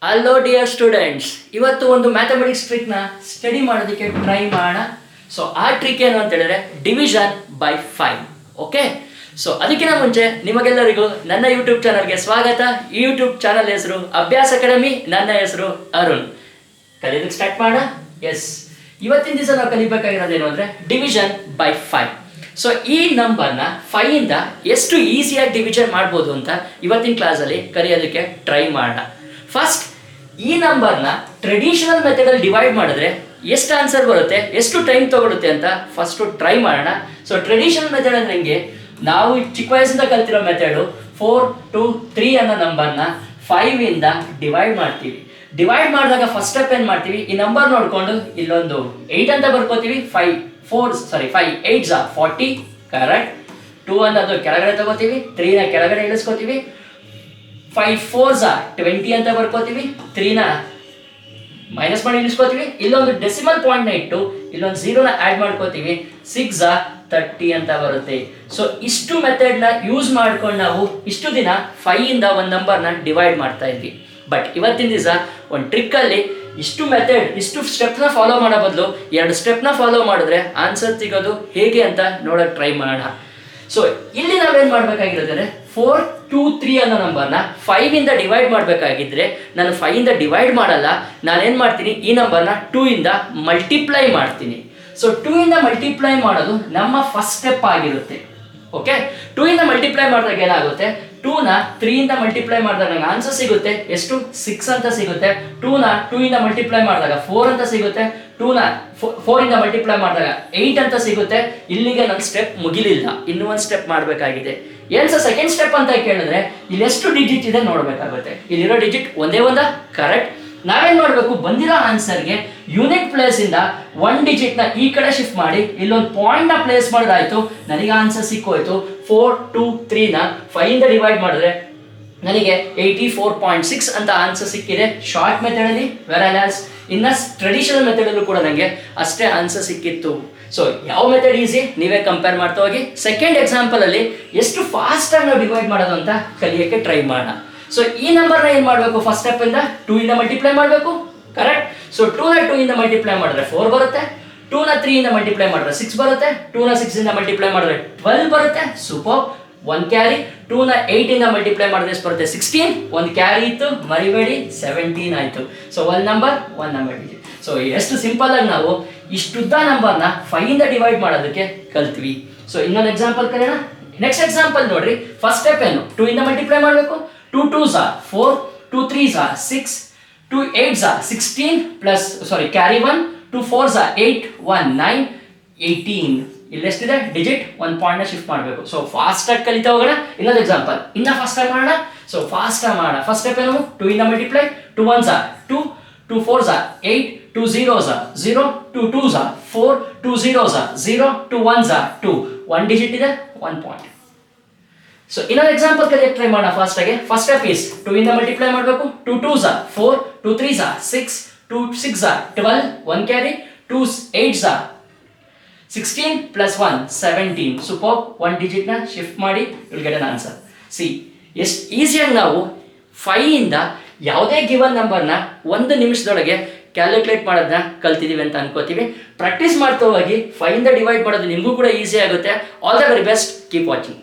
Hello dear students, ಇವತ್ತು ಒಂದು mathematics ಟ್ರಿಕ್ನ study ಮಾಡೋದಕ್ಕೆ ಟ್ರೈ ಮಾಡೋಣ. ಸೊ ಆ ಟ್ರಿಕ್ ಏನು ಅಂತ ಹೇಳಿದ್ರೆ ಡಿವಿಷನ್ ಬೈ 5. ಓಕೆ, ಸೊ ಅದಕ್ಕಿಂತ ಮುಂಚೆ ನಿಮಗೆಲ್ಲರಿಗೂ ನನ್ನ ಯೂಟ್ಯೂಬ್ ಚಾನಲ್ಗೆ ಸ್ವಾಗತ. ಈ ಯೂಟ್ಯೂಬ್ ಚಾನಲ್ ಹೆಸರು ಅಭ್ಯಾಸ ಅಕಾಡೆಮಿ, ನನ್ನ ಹೆಸರು ಅರುಣ್. ಕಲಿಯೋದಕ್ಕೆ ಸ್ಟಾರ್ಟ್ ಮಾಡೋಣ. ಎಸ್, ಇವತ್ತಿನ ದಿವಸ ನಾವು ಕಲಿಬೇಕಾಗಿರೋದೇನು ಅಂದರೆ ಡಿವಿಷನ್ ಬೈ 5. ಸೊ ಈ ನಂಬರ್ನ 5ಇಂದ ಎಷ್ಟು ಈಸಿಯಾಗಿ ಡಿವಿಷನ್ ಮಾಡ್ಬೋದು ಅಂತ ಇವತ್ತಿನ ಕ್ಲಾಸಲ್ಲಿ ಕಲಿಯೋದಕ್ಕೆ ಟ್ರೈ ಮಾಡೋಣ. ಫಸ್ಟ್, ಈ ನಂಬರ್ನ ಟ್ರೆಡಿಷನಲ್ ಮೆಥಡಲ್ಲಿ ಡಿವೈಡ್ ಮಾಡಿದ್ರೆ ಎಷ್ಟು ಆನ್ಸರ್ ಬರುತ್ತೆ, ಎಷ್ಟು ಟೈಮ್ ತಗೊಳುತ್ತೆ ಅಂತ ಫಸ್ಟು ಟ್ರೈ ಮಾಡೋಣ. ಸೊ ಟ್ರೆಡಿಷನಲ್ ಮೆಥಡ್ ಅಂದರೆ ಹೆಂಗೆ, ನಾವು ಚಿಕ್ಕ ವಯಸ್ಸಿಂದ ಕಲ್ತಿರೋ ಮೆಥಡು 4, 2, 3 ಅನ್ನೋ ನಂಬರ್ನ 5ಇಂದ ಡಿವೈಡ್ ಮಾಡ್ತೀವಿ. ಡಿವೈಡ್ ಮಾಡಿದಾಗ ಫಸ್ಟ್ ಸ್ಟೆಪ್ ಏನು ಮಾಡ್ತೀವಿ, ಈ ನಂಬರ್ ನೋಡಿಕೊಂಡು ಇಲ್ಲೊಂದು 8 ಅಂತ ಬರ್ಕೋತೀವಿ. 5 8s are 40, ಕರೆಕ್ಟ್. 2 ಅನ್ನೋದು ಕೆಳಗಡೆ ತಗೋತೀವಿ, 3ನ ಕೆಳಗಡೆ ಇಳಿಸ್ಕೋತೀವಿ. 5 4s are 20 ಅಂತ ಬರ್ಕೋತೀವಿ, 3ನ ಮೈನಸ್ ಮಾಡಿ ಇಳಿಸ್ಕೋತೀವಿ. ಇಲ್ಲೊಂದು ಡೆಸಿಮಲ್ ಪಾಯಿಂಟ್ನ ಇಟ್ಟು ಇಲ್ಲೊಂದು 0ನ ಆ್ಯಡ್ ಮಾಡ್ಕೋತೀವಿ. 6 are 30 ಅಂತ ಬರುತ್ತೆ. ಸೊ ಇಷ್ಟು ಮೆಥಡ್ನ ಯೂಸ್ ಮಾಡ್ಕೊಂಡು ನಾವು ಇಷ್ಟು ದಿನ 5ಇಂದ ಒಂದು ನಂಬರ್ನ ಡಿವೈಡ್ ಮಾಡ್ತಾ ಇದ್ವಿ. ಬಟ್ ಇವತ್ತಿನ ದಿವಸ ಒಂದು ಟ್ರಿಕ್ಕಲ್ಲಿ ಇಷ್ಟು ಮೆಥಡ್, ಇಷ್ಟು ಸ್ಟೆಪ್ನ ಫಾಲೋ ಮಾಡೋ ಬದಲು 2 ಸ್ಟೆಪ್ನ ಫಾಲೋ ಮಾಡಿದ್ರೆ ಆನ್ಸರ್ ಸಿಗೋದು ಹೇಗೆ ಅಂತ ನೋಡೋಕೆ ಟ್ರೈ ಮಾಡೋಣ. ಸೊ ಇಲ್ಲಿ ನಾವೇನು ಮಾಡಬೇಕಾಗಿರೋದ್ರೆ 4, 2, 3 ಅನ್ನೋ ನಂಬರ್ನ 5ಇಂದ ಡಿವೈಡ್ ಮಾಡಬೇಕಾಗಿದ್ರೆ ನಾನು 5ಇಂದ ಡಿವೈಡ್ ಮಾಡಲ್ಲ, ನಾನೇನು ಮಾಡ್ತೀನಿ, ಈ ನಂಬರ್ನ 2ಇಂದ ಮಲ್ಟಿಪ್ಲೈ ಮಾಡ್ತೀನಿ. ಸೊ 2ಇಂದ ಮಲ್ಟಿಪ್ಲೈ ಮಾಡೋದು ನಮ್ಮ ಫಸ್ಟ್ ಸ್ಟೆಪ್ ಆಗಿರುತ್ತೆ. ಓಕೆ, 2ಇಂದ ಮಲ್ಟಿಪ್ಲೈ ಮಾಡಿದಾಗ ಏನಾಗುತ್ತೆ, 2ನ 3ಇಂದ ಮಲ್ಟಿಪ್ಲೈ ಮಾಡಿದಾಗ ನಂಗೆ ಆನ್ಸರ್ ಸಿಗುತ್ತೆ ಎಷ್ಟು, 6 ಅಂತ ಸಿಗುತ್ತೆ. 2ನ 2ಇಂದ ಮಲ್ಟಿಪ್ಲೈ ಮಾಡಿದಾಗ 4 ಅಂತ ಸಿಗುತ್ತೆ. 2ನ 4ಇಂದ ಮಲ್ಟಿಪ್ಲೈ ಮಾಡಿದಾಗ 8 ಅಂತ ಸಿಗುತ್ತೆ. ಇಲ್ಲಿಗೆ ನನ್ನ ಸ್ಟೆಪ್ ಮುಗಿಲಿಲ್ಲ, ಇನ್ನೂ ಒಂದು ಸ್ಟೆಪ್ ಮಾಡಬೇಕಾಗಿದೆ. ಏನು ಸರ್ ಸೆಕೆಂಡ್ ಸ್ಟೆಪ್ ಅಂತ ಕೇಳಿದ್ರೆ ಇಲ್ಲಿ ಎಷ್ಟು ಡಿಜಿಟ್ ಇದೆ ನೋಡಬೇಕಾಗುತ್ತೆ. ಇಲ್ಲಿರೋ ಡಿಜಿಟ್ ಒಂದೇ ಒಂದಾ, ಕರೆಕ್ಟ್. ನಾವೇನು ಮಾಡಬೇಕು, ಬಂದಿರೋ ಆನ್ಸರ್ಗೆ ಯೂನಿಟ್ ಪ್ಲೇಸಿಂದ 1 ಡಿಜಿಟ್ನ ಈ ಕಡೆ ಶಿಫ್ಟ್ ಮಾಡಿ ಇಲ್ಲೊಂದು ಪಾಯಿಂಟ್ನ ಪ್ಲೇಸ್ ಮಾಡಿದಾಯ್ತು, ನನಗೆ ಆನ್ಸರ್ ಸಿಕ್ಕೋಯ್ತು. 4, 2, 3ನ 5ಇಂದ ಡಿವೈಡ್ ಮಾಡಿದ್ರೆ ನನಗೆ 84.6 ಅಂತ ಆನ್ಸರ್ ಸಿಕ್ಕಿದೆ ಶಾರ್ಟ್ ಮೆಥಡಲ್ಲಿ. ವೆರಸ್ ಇನ್ನು ಟ್ರೆಡಿಷನಲ್ ಮೆಥಡಲ್ಲೂ ಕೂಡ ನನಗೆ ಅಷ್ಟೇ ಆನ್ಸರ್ ಸಿಕ್ಕಿತ್ತು. ಸೊ ಯಾವ ಮೆಥಡ್ ಈಸಿ ನೀವೇ ಕಂಪೇರ್ ಮಾಡ್ತಾ ಹೋಗಿ. ಸೆಕೆಂಡ್ ಎಕ್ಸಾಂಪಲಲ್ಲಿ ಎಷ್ಟು ಫಾಸ್ಟಾಗಿ ನಾವು ಡಿವೈಡ್ ಮಾಡೋದು ಅಂತ ಕಲಿಯೋಕ್ಕೆ ಟ್ರೈ ಮಾಡೋಣ. ಸೊ ಈ ನಂಬರ್ನ ಏನು ಮಾಡಬೇಕು, ಫಸ್ಟ್ ಸ್ಟೆಪ್ಪಿಂದ 2ಇಂದ ಮಲ್ಟಿಪ್ಲೈ ಮಾಡಬೇಕು, ಕರೆಕ್ಟ್. ಸೊ 2ನ 2ಇಂದ ಮಲ್ಟಿಪ್ಲೈ ಮಾಡಿದ್ರೆ 4 ಬರುತ್ತೆ. 2ನ 3ಇಂದ ಮಲ್ಟಿಪ್ಲೈ ಮಾಡಿದ್ರೆ 6 ಬರುತ್ತೆ. 2ನ 6ಇಂದ ಮಲ್ಟಿಪ್ಲೈ ಮಾಡಿದ್ರೆ 12 ಬರುತ್ತೆ. Super, 1 carry. 2ನ 8ಇಂದ ಮಲ್ಟಿಪ್ಲೈ ಮಾಡಿದ್ರೆ ಎಷ್ಟು ಬರುತ್ತೆ, 16. 1 ಕ್ಯಾರಿ ಇತ್ತು, ಮರಿಬೇಡಿ, 17 ಆಯಿತು. So 1 number digit. ಸೊ ಎಷ್ಟು ಸಿಂಪಲ್ ಆಗಿ ನಾವು ಇಷ್ಟುದ್ದ ನಂಬರ್ನ 5ಇಂದ ಡಿವೈಡ್ ಮಾಡೋದಕ್ಕೆ ಕಲ್ತ್ವಿ. ಸೊ ಇನ್ನೊಂದು ಎಕ್ಸಾಂಪಲ್ ಕಲಿಯೋಣ. ನೆಕ್ಸ್ಟ್ ಎಕ್ಸಾಂಪಲ್ ನೋಡ್ರಿ, ಫಸ್ಟ್ ಸ್ಟೆಪ್ ಏನು, 2ಇಂದ ಮಲ್ಟಿಪ್ಲೈ ಮಾಡಬೇಕು. 2 2s are 4, 2 3s are 6, 2 8s are 16 plus carry 1, 2 4s are 8, 1 9, 18. ಇಲ್ಲಿ ಎಷ್ಟಿದೆ ಡಿಜಿಟ್, ಒಂದು ಪಾಯಿಂಟ್ನ ಶಿಫ್ಟ್ ಮಾಡಬೇಕು. ಸೊ ಫಾಸ್ಟಾಗಿ ಕಲಿತಾ ಹೋಗೋಣ. ಇನ್ನೊಂದು ಎಕ್ಸಾಂಪಲ್ ಇನ್ನೂ ಫಾಸ್ಟಾಗಿ ಮಾಡೋಣ. ಸೊ ಫಾಸ್ಟಾಗಿ ಮಾಡೋಣ. ಫಸ್ಟ್ ಸ್ಟೆಪ್ ಏನು, 2ಇಂದ multiply. 2 1s are 2, 2 4s are 8, 2 0s are 0, 2 2s are 4, 2 0s are 0, 2 1s are 2. 1 digit ಇದೆ, 1 ಪಾಯಿಂಟ್. ಸೊ ಇನ್ನೊಂದು ಎಕ್ಸಾಂಪಲ್ ಕಲಿಯಕ್ಕೆ ಟ್ರೈ ಮಾಡೋಣ ಫಾಸ್ಟಾಗಿ. ಫಸ್ಟ್ ಸ್ಟೆಪ್ ಈಸ್ 2ಇಂದ ಮಲ್ಟಿಪ್ಲೈ ಮಾಡಬೇಕು. 2 2s are 4, 2 3s are 6, 2 6s are 12, 1 carry. 2 8s are 16 plus 1 17. Super, 1 ಡಿಜಿಟ್ನ shift ಮಾಡಿ will get an answer. See ಎಷ್ಟು ಈಸಿಯಾಗಿ ನಾವು 5ಇಂದ ಯಾವುದೇ ಗಿವನ್ ನಂಬರ್ನ 1 ನಿಮಿಷದೊಳಗೆ ಕ್ಯಾಲ್ಕುಲೇಟ್ ಮಾಡೋದನ್ನ ಕಲ್ತಿದ್ದೀವಿ ಅಂತ ಅನ್ಕೋತೀವಿ. ಪ್ರಾಕ್ಟೀಸ್ ಮಾಡ್ತಾ ಹೋಗಿ 5ಇಂದ ಡಿವೈಡ್ ಮಾಡೋದು ನಿಮಗೂ ಕೂಡ ಈಸಿ ಆಗುತ್ತೆ. All the very best, keep watching.